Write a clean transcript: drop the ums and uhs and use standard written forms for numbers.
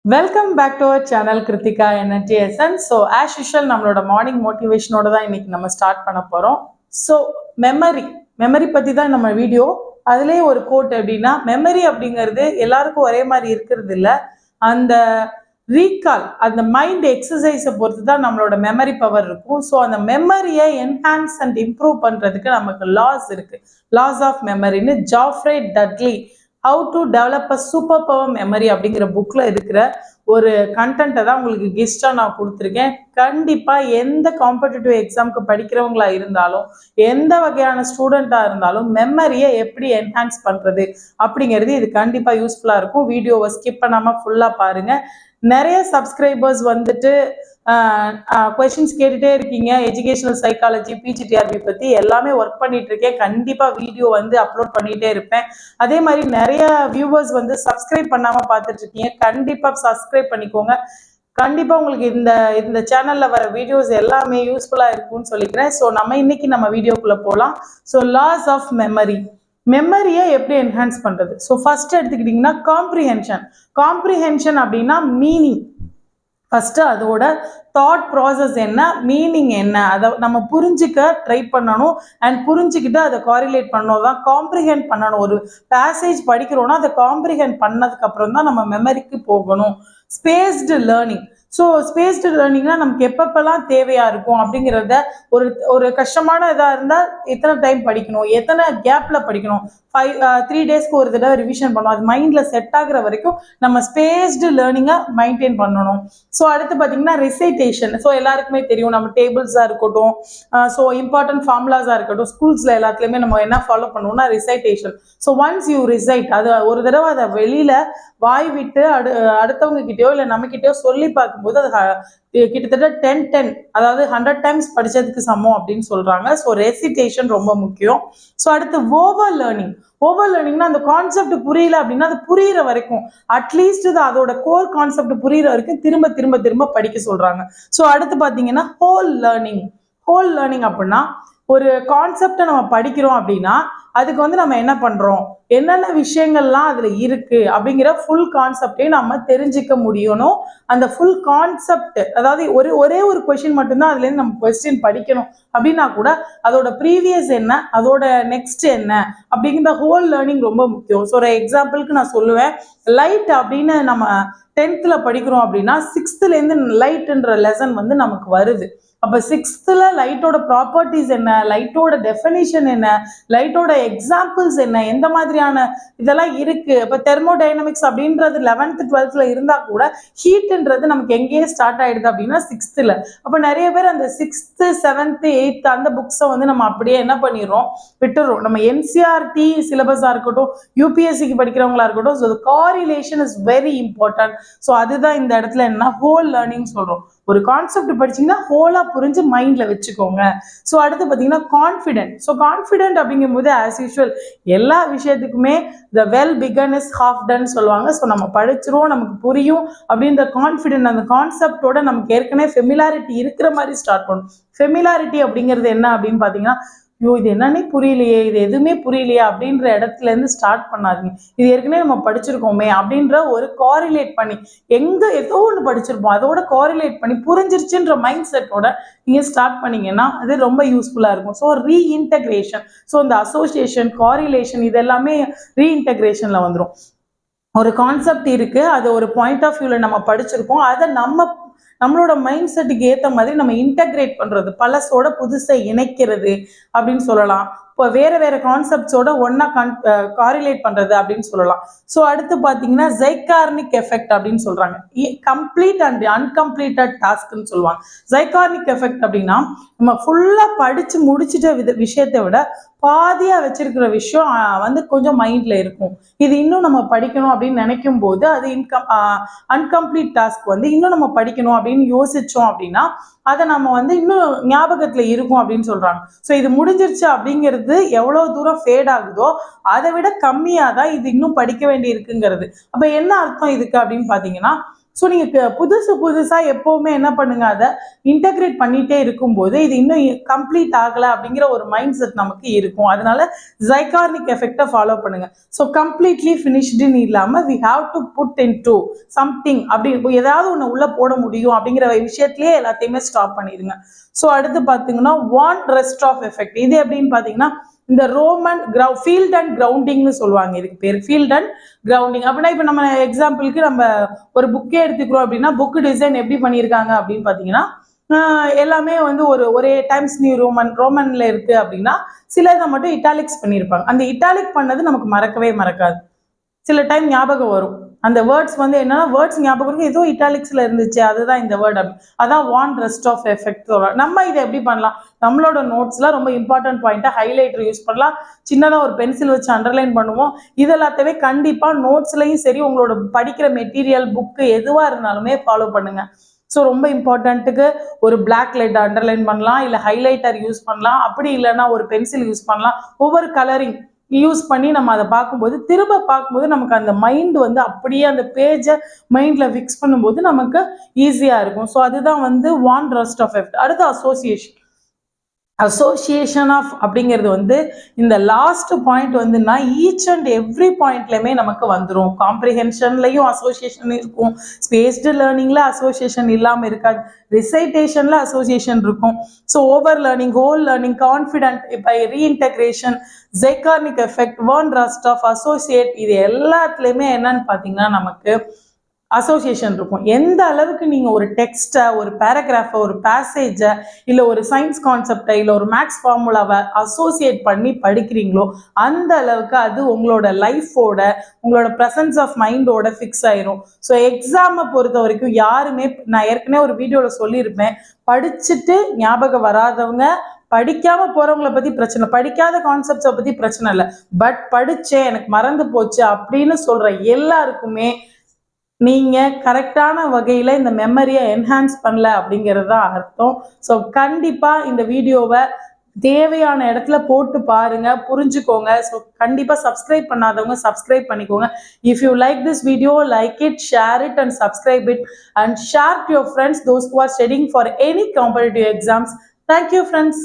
Welcome back to our channel Krithika NNTSN. So as usual நம்மளோட morning மோட்டிவேஷனோட தான் இன்னைக்கு நம்ம ஸ்டார்ட் பண்ண போகிறோம். ஸோ மெமரி பற்றி தான் நம்ம வீடியோ. அதுலேயே ஒரு கோட் எப்படின்னா, மெமரி அப்படிங்கிறது எல்லாருக்கும் ஒரே மாதிரி இருக்கிறது இல்லை. அந்த ரீகால், அந்த மைண்ட் எக்ஸசைஸை பொறுத்து தான் நம்மளோட மெமரி பவர் இருக்கும். ஸோ அந்த மெமரியை என்ஹான்ஸ் அண்ட் இம்ப்ரூவ் பண்ணுறதுக்கு நமக்கு லாஸ் இருக்குது. லாஸ் ஆஃப் மெமரின்னு Geoffrey Dudley how to develop a super power memory அப்படிங்கிற புக்கில் இருக்கிற ஒரு கண்டென்ட்டை தான் உங்களுக்கு கெஸ்ட்டாக நான் கொடுத்துருக்கேன். கண்டிப்பாக எந்த காம்படிட்டிவ் எக்ஸாமுக்கு படிக்கிறவங்களா இருந்தாலும், எந்த வகையான ஸ்டூடெண்ட்டாக இருந்தாலும் மெமரியை எப்படி என்ஹான்ஸ் பண்ணுறது அப்படிங்கிறது இது கண்டிப்பாக யூஸ்ஃபுல்லாக இருக்கும். வீடியோவை ஸ்கிப் பண்ணாமல் ஃபுல்லாக பாருங்கள். நிறைய சப்ஸ்கிரைபர்ஸ் வந்துட்டு கொஸ்டின்ஸ் கேட்டுகிட்டே இருக்கீங்க. எஜுகேஷனல் சைக்காலஜி, பிஜிடிஆர்பி பற்றி எல்லாமே ஒர்க் பண்ணிட்டு இருக்கேன். கண்டிப்பாக வீடியோ வந்து அப்லோட் பண்ணிகிட்டே இருப்பேன். அதே மாதிரி நிறைய வியூவர்ஸ் வந்து சப்ஸ்கிரைப் பண்ணாமல் பார்த்துட்டு இருக்கீங்க. கண்டிப்பாக சப்ஸ்கிரைப் பண்ணிக்கோங்க. கண்டிப்பாக உங்களுக்கு இந்த இந்த சேனலில் வர வீடியோஸ் எல்லாமே யூஸ்ஃபுல்லாக இருக்கும்னு சொல்லிக்கிறேன். ஸோ நம்ம வீடியோக்குள்ளே போகலாம். ஸோ லாஸ் ஆஃப் மெமரியை எப்படி என்ஹான்ஸ் பண்ணுறது? ஸோ ஃபர்ஸ்ட் எடுத்துக்கிட்டிங்கன்னா காம்ப்ரிஹென்ஷன் அப்படின்னா மீனிங். ஃபஸ்ட்டு அதோட தாட் ப்ராசஸ் என்ன, மீனிங் என்ன, அதை நம்ம புரிஞ்சிக்க ட்ரை பண்ணணும். அண்ட் புரிஞ்சுக்கிட்டு அதை காரிலேட் பண்ணணும், தான் காம்ப்ரிஹெண்ட் பண்ணணும். ஒரு பேசேஜ் படிக்கிறோன்னா அதை காம்ப்ரிஹெண்ட் பண்ணதுக்கப்புறம் தான் நம்ம மெமரிக்கு போகணும். Spaced learning. ஸோ ஸ்பேஸ்டு லேர்னிங்னா நமக்கு எப்பப்பெல்லாம் தேவையாக இருக்கும் அப்படிங்கிறத, ஒரு ஒரு கஷ்டமான இதாக இருந்தால் எத்தனை டைம் படிக்கணும், எத்தனை கேப்பில் படிக்கணும், 3 டேஸ்க்கு ஒரு தடவை ரிவிஷன் பண்ணணும். அது மைண்டில் செட் ஆகுற வரைக்கும் நம்ம ஸ்பேஸ்டு லேர்னிங்கை மெயின்டைன் பண்ணணும். ஸோ அடுத்து பார்த்தீங்கன்னா ரிசைட்டேஷன். ஸோ எல்லாருக்குமே தெரியும், நம்ம டேபிள்ஸாக இருக்கட்டும், ஸோ இம்பார்ட்டன்ட் ஃபார்முலாஸாக இருக்கட்டும், ஸ்கூல்ஸில் எல்லாத்துலேயுமே நம்ம என்ன ஃபாலோ பண்ணுவோம்னா recitation. So once you recite, அது ஒரு தடவை அதை வெளியில் வாய் விட்டு அடுத்தவங்க கிட்டயோ இல்லை நம்மக்கிட்டயோ சொல்லி பார்க்கும்போது அது கிட்டத்தட்ட 10 அதாவது 100 டைம்ஸ் படித்ததுக்கு சமம் அப்படின்னு சொல்கிறாங்க. ஸோ ரெசிட்டேஷன் ரொம்ப முக்கியம். ஸோ அடுத்து ஓவர் லேர்னிங்னா அந்த கான்செப்ட் புரியல அப்படின்னா அது புரியிற வரைக்கும், அட்லீஸ்ட் அதோட கோர் கான்செப்ட் புரியிற வரைக்கும் திரும்ப திரும்ப திரும்ப படிக்க சொல்றாங்க. ஸோ அடுத்து பார்த்தீங்கன்னா ஹோல் லேர்னிங் அப்படின்னா, ஒரு கான்செப்டை நம்ம படிக்கிறோம் அப்படின்னா அதுக்கு வந்து நம்ம என்ன பண்றோம், என்னென்ன விஷயங்கள்லாம் அதுல இருக்கு அப்படிங்கிற ஃபுல் கான்செப்டையும் நம்ம தெரிஞ்சுக்க முடியணும். அந்த ஃபுல் கான்செப்ட், அதாவது ஒரே ஒரு கொஸ்டின் மட்டும்தான் அதுல இருந்து நம்ம கொஸ்டின் படிக்கணும் அப்படின்னா கூட அதோட ப்ரீவியஸ் என்ன, அதோட நெக்ஸ்ட் என்ன அப்படிங்கிற ஹோல் லேர்னிங் ரொம்ப முக்கியம். ஸோ ஒரு எக்ஸாம்பிளுக்கு நான் சொல்லுவேன், லைட் அப்படின்னு நம்ம 10th படிக்கிறோம் அப்படின்னா 6th லைட்ன்ற லெசன் வந்து நமக்கு வருது. அப்போ 6th லைட்டோட ப்ராப்பர்ட்டிஸ் என்ன, லைட்டோட டெஃபினிஷன் என்ன, லைட்டோட எக்ஸாம்பிள்ஸ் என்ன, எந்த மாதிரியான இதெல்லாம் இருக்கு. இப்போ தெர்மோடைனமிக்ஸ் அப்படின்றது 11th 12th இருந்தா கூட ஹீட்ன்றது நமக்கு எங்கேயே ஸ்டார்ட் ஆயிடுது அப்படின்னா 6th. அப்போ நிறைய பேர் அந்த 6th 7th 8th அந்த புக்ஸை வந்து நம்ம அப்படியே என்ன பண்ணிடுறோம், விட்டுறோம். நம்ம என்சிஆர்டி சிலபஸாக இருக்கட்டும், யூபிஎஸ்சிக்கு படிக்கிறவங்களா இருக்கட்டும், so correlation is very important. So அதுதான் இந்த இடத்துல என்ன ஹோல் லேர்னிங் சொல்றோம். ஒரு கான்செப்ட் படிச்சீங்கன்னா ஹோலா புரிஞ்சு மைண்ட்ல வச்சுக்கோங்க. ஸோ அடுத்து பார்த்தீங்கன்னா கான்ஃபிடென்ட் அப்படிங்கும்போது ஆஸ் யூஷுவல் எல்லா விஷயத்துக்குமே the well begun is half done சொல்லுவாங்க. ஸோ நம்ம படிச்சிருவோம், நமக்கு புரியும் அப்படின்ற கான்ஃபிடென்ட், அந்த கான்செப்டோட நமக்கு ஏற்கனவே ஃபெமிலாரிட்டி இருக்கிற மாதிரி ஸ்டார்ட் பண்ணும். ஃபெமிலாரிட்டி அப்படிங்கிறது என்ன அப்படின்னு பார்த்தீங்கன்னா, ஐயோ இது என்னன்னே புரியலையே, இது எதுவுமே புரியலையா அப்படின்ற இடத்துல இருந்து ஸ்டார்ட் பண்ணாதீங்க. இது ஏற்கனவே நம்ம படிச்சிருக்கோமே அப்படின்ற ஒரு காரிலேட் பண்ணி, ஏதோ ஒன்று படிச்சிருப்போம் அதோட காரிலேட் பண்ணி புரிஞ்சிருச்சுன்ற மைண்ட் செட்டோட நீங்க ஸ்டார்ட் பண்ணீங்கன்னா அது ரொம்ப யூஸ்ஃபுல்லா இருக்கும். ஸோ ரீஇன்டகிரேஷன், ஸோ இந்த அசோசியேஷன், காரிலேஷன் இது எல்லாமே ரீஇன்டகிரேஷன்ல வந்துடும். ஒரு கான்செப்ட் இருக்கு, அது ஒரு பாயிண்ட் ஆஃப் வியூல நம்ம படிச்சிருக்கோம், அதை நம்மளோட மைண்ட் செட்டுக்கு ஏற்ற மாதிரி நம்ம இன்டகிரேட் பண்றது, பழசோட புதுசை இணைக்கிறது அப்படின்னு சொல்லலாம். இப்போ வேற கான்செப்ட்ஸோட ஒன்னா காரிலேட் பண்றது அப்படின்னு சொல்லலாம். ஸோ அடுத்து பார்த்தீங்கன்னா ஜைகார்னிக் எஃபெக்ட் அப்படின்னு சொல்றாங்க. கம்ப்ளீட் அண்ட் அன்கம்ப்ளீட்டட் டாஸ்க்னு சொல்லுவாங்க. ஜைகார்னிக் எஃபெக்ட் அப்படின்னா, நம்ம ஃபுல்லா படிச்சு முடிச்சிட்ட விஷயத்தை விட பாதியா வச்சிருக்கிற விஷயம் வந்து கொஞ்சம் மைண்ட்ல இருக்கும். இது இன்னும் நம்ம படிக்கணும் அப்படின்னு நினைக்கும் போது அது அன்கம்ப்ளீட் டாஸ்க் வந்து இன்னும் நம்ம படிக்கணும் அப்படின்னு யோசிச்சோம் அப்படின்னா அதை நம்ம வந்து இன்னும் ஞாபகத்துல இருக்கும் அப்படின்னு சொல்றாங்க. ஸோ இது முடிஞ்சிருச்சு அப்படிங்கிறது எவ்வளவு தூரம் ஃபேட் ஆகுதோ அதை விட கம்மியா தான் இது இன்னும் படிக்க வேண்டி இருக்குங்கிறது. அப்ப என்ன அர்த்தம் இதுக்கு அப்படின்னு பாத்தீங்கன்னா, ஸோ நீங்க புதுசா எப்பவுமே என்ன பண்ணுங்க, அதை இன்டகிரேட் பண்ணிட்டே இருக்கும்போது இது இன்னும் கம்ப்ளீட் ஆகல அப்படிங்கிற ஒரு மைண்ட் செட் நமக்கு இருக்கும். அதனால ஜைகார்னிக் எஃபெக்டை ஃபாலோ பண்ணுங்க. ஸோ கம்ப்ளீட்லி ஃபினிஷ்டுன்னு இல்லாம we have to put into something, அப்படி ஏதாவது ஒன்று உள்ள போட முடியும் அப்படிங்கிற விஷயத்திலேயே எல்லாத்தையுமே ஸ்டாப் பண்ணிடுங்க. ஸோ அடுத்து பார்த்தீங்கன்னா வான் ரெஸ்ட் ஆஃப் எஃபெக்ட். இது எப்படின்னு பார்த்தீங்கன்னா இந்த ரோமன் ஃபீல்ட் அண்ட் கிரவுண்டிங்னு சொல்லுவாங்க. இதுக்கு பேர் ஃபீல்ட் அண்ட் கிரவுண்டிங். அப்படின்னா இப்போ நம்ம எக்ஸாம்பிளுக்கு நம்ம ஒரு புக்கே எடுத்துக்கிறோம் அப்படின்னா புக் டிசைன் எப்படி பண்ணியிருக்காங்க அப்படின்னு பார்த்தீங்கன்னா எல்லாமே வந்து ஒரே டைம்ஸ் நியூ ரோமன்ல இருக்கு அப்படின்னா சில இதை மட்டும் இட்டாலிக்ஸ் பண்ணியிருப்பாங்க. அந்த இட்டாலிக் பண்ணது நமக்கு மறக்கவே மறக்காது. சில டைம் ஞாபகம் வரும். அந்த வேர்ட்ஸ் வந்து என்னன்னா வேர்ட்ஸ் ஞாபகம் இருக்கும், ஏதோ இட்டாலிக்ஸ்ல இருந்துச்சு அதுதான் இந்த வேர்ட் அப்படி. அதான் வான் ரெஸ்ட் ஆஃப் எஃபெக்ட் சொல்றோம். நம்ம இதை எப்படி பண்ணலாம், நம்மளோட நோட்ஸ்ல ரொம்ப இம்பார்ட்டன்ட் பாயிண்ட்டை ஹைலைட்டர் யூஸ் பண்ணலாம், சின்னதாக ஒரு பென்சில் வச்சு அண்டர்லைன் பண்ணுவோம். இதெல்லாத்தவே கண்டிப்பா நோட்ஸ்லையும் சரி உங்களோட படிக்கிற மெட்டீரியல் புக்கு எதுவா இருந்தாலுமே ஃபாலோ பண்ணுங்க. ஸோ ரொம்ப இம்பார்ட்டன்ட்டுக்கு ஒரு பிளாக் லைட் அண்டர்லைன் பண்ணலாம், இல்லை ஹைலைட்டர் யூஸ் பண்ணலாம், அப்படி இல்லைன்னா ஒரு பென்சில் யூஸ் பண்ணலாம். ஒவ்வொரு கலரிங் யூஸ் பண்ணி நம்ம அதை பார்க்கும்போது திரும்ப பார்க்கும்போது நமக்கு அந்த மைண்ட் வந்து அப்படியே அந்த பேஜை மைண்ட்ல ஃபிக்ஸ் பண்ணும்போது நமக்கு ஈஸியா இருக்கும். ஸோ அதுதான் வந்து வான் ரெஸ்ட் ஆஃப் எஃபெக்ட். அடுத்து அசோசியேஷன் ஆஃப் அப்படிங்கிறது வந்து இந்த லாஸ்ட் பாயிண்ட் வந்துன்னா ஈச் அண்ட் எவ்ரி பாயிண்ட்லையுமே நமக்கு வந்துடும். காம்ப்ரிஹென்ஷன்லையும் அசோசியேஷன் இருக்கும், ஸ்பேஸ்டு லேர்னிங்ல அசோசியேஷன் இல்லாமல் இருக்காது, ரிசைட்டேஷன்ல அசோசியேஷன் இருக்கும். So over learning, whole learning, confident, இப்போ reintegration, Zeigarnik effect, von Restorff, associate, இது எல்லாத்துலேயுமே என்னன்னு பார்த்தீங்கன்னா நமக்கு அசோசியேஷன் இருக்கும். எந்த அளவுக்கு நீங்க ஒரு டெக்ஸ்ட்டை, ஒரு பேராகிராஃபை, ஒரு பேசேஜை, இல்லை ஒரு சயின்ஸ் கான்செப்டை, இல்லை ஒரு மேக்ஸ் ஃபார்முலாவை அசோசியேட் பண்ணி படிக்கிறீங்களோ அந்த அளவுக்கு அது உங்களோட லைஃபோட, உங்களோட ப்ரெசன்ஸ் ஆஃப் மைண்டோட ஃபிக்ஸ் ஆயிரும். ஸோ எக்ஸாமை பொறுத்த வரைக்கும் யாருமே, நான் ஏற்கனவே ஒரு வீடியோவில் சொல்லியிருப்பேன், படிச்சுட்டு ஞாபகம் வராதவங்க, படிக்காம போறவங்களை பத்தி பிரச்சனை, படிக்காத கான்செப்ட்ஸை பத்தி பிரச்சனை இல்லை, பட் படிச்சேன் எனக்கு மறந்து போச்சு அப்படின்னு சொல்ற எல்லாருக்குமே நீங்க கரெக்டான வகையில இந்த மெமரியை என்ஹான்ஸ் பண்ணல அப்படிங்கிறது தான் அர்த்தம். ஸோ கண்டிப்பா இந்த வீடியோவை தேவையான இடத்துல போட்டு பாருங்க, புரிஞ்சுக்கோங்க. ஸோ கண்டிப்பா சப்ஸ்கிரைப் பண்ணாதவங்க சப்ஸ்கிரைப் பண்ணிக்கோங்க. If you like this video, like it, share it and subscribe it and share to your friends, those who are studying for any competitive exams. Thank you friends.